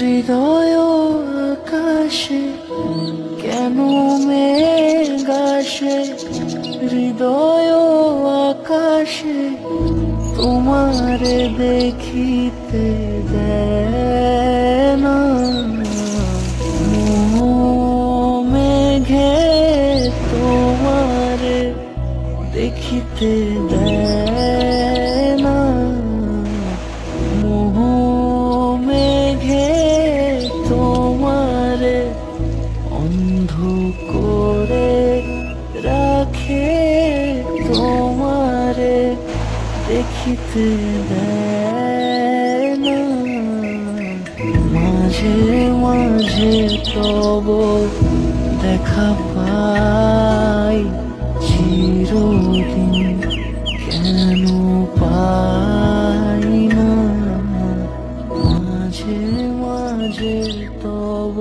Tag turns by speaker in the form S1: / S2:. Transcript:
S1: হৃদয় আকাশে কেন মেঘ আসে, হৃদয় আকাশে তোমারে দেখিতে দেয় না। মেঘে তোমারে দেখিতে দেয় না। মেঘে তোমারে অন্ধ করে রাখে, তোমারে দেখিতে দেয় না। মাঝে মাঝে তব দেখা পাই, চিরদিন কেন পাই না। মাঝে মাঝে তব